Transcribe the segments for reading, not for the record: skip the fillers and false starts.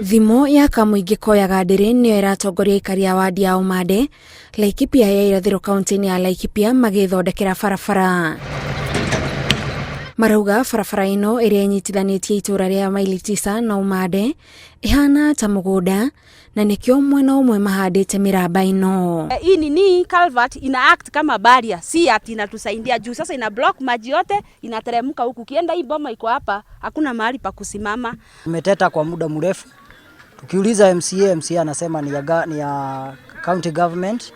Thimo ya Kamuingi koyaga ndiri niyo iratongoria ikari ya wadi ya Umande, Laikipia ya irathiro kaunti-ini ya Laikipia magithondekera barabara. Marauga barabara ino iria inyitithanitie itura ria maili 9 na Umande ihana ta mugunda na nikio mwena umwe mahandite miramba ino. Hii ni culvert ina act kama barrier, si ati inatusaidia juu sasa ina block maji yote inateremka huku. Kienda hii boma iko hapa, hakuna mahali pa kusimama. Tumeteta kwa muda mrefu. Tukiuliza MCA anasema ni ya county government,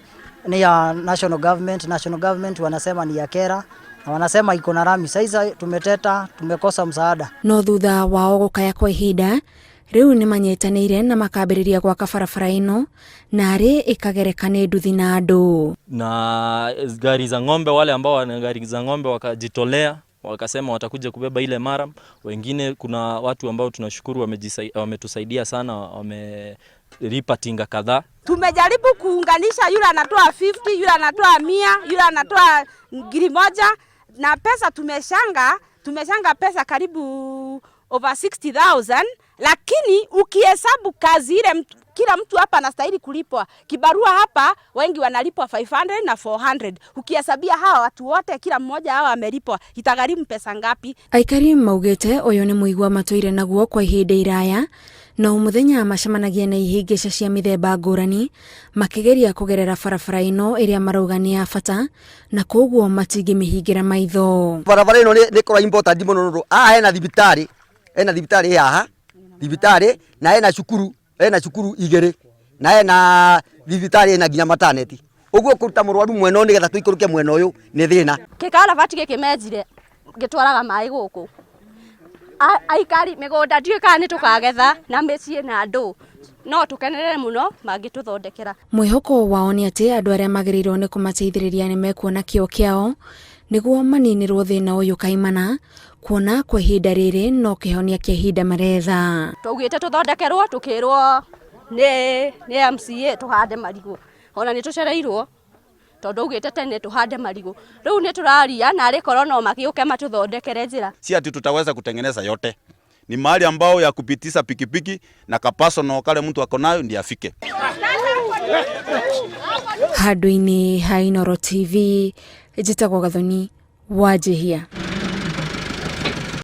ni ya national government wanasema ni ya Kera, na wanasema iko na rami. Sasa tumeteta, tumekosa msaada. No thutha wao gukaya kwa ihinda, riu ni manyitanire na makambiriria gwaka barabara ino na ri ikagereka ni nduthi na andu. Na gari za ng'ombe, wale ambao wana gari za ng'ombe wakajitolea wakasema watakuja kubeba ile maram. Wengine kuna watu ambao tunashukuru wametusaidia sana, wamelipa tinga kadhaa. Tumejaribu kuunganisha, yule anatoa 50, yule anatoa 100, yule anatoa 1,000 na pesa tumeshanga pesa karibu over 60,000, lakini ukihesabu kazi ile kila mtu hapa anastahili kulipwa. Kibarua hapa wengi wanalipwa 500 na 400. Ukihesabia hawa watu wote kila mmoja hawa amelipwa, itagharimu pesa ngapi? Aikari maugete uyu ni muigwa matoire naguo kwa ihinda iraya, na umuthenya macemanagia na ihingica cia mithemba ngurani makigeria kugerera barabara ino iria marauga ni ya bata, na koguo matingimihingira maitho. Barabara ino ni kora important muno. Ena thibitari haha, thibitari na ena cukuru igere, na ena thibitari ena nginya mataneti. Uguo kuruta murwaru mwena ni getha tuikuruke mwena uyu ni thina. Kikala bati gikimejire gitwaraga mai guku. Aikari migunda ndiwe kana ni tukagetha na micii na andu, no tukenerere muno mangituthondekera. Mwihoko wao ni ati andu aria magirirwo ni kumateithiriria ni mekuona kio kiao niguo maninirwo thina uyu kaimana, kuona kwa ihinda riri no kihonia kia ihinda maretha. Tugite tuthondekerwo tukirwo ni MCA tuhande marigo, ona ni tucereirwo tondu ugite tene tuhande marigo. Riu ni turaria na ari korwo no magiuke matuthondekere njira. Si ati tutaweza kutengeneza yote, ni mahali ambao ya kupitisha pikipiki na kapasono kale mtu ako nayo ndiye afike. Handu-ini ha Inooro TV, njitagwo Gathoni Wanjihia.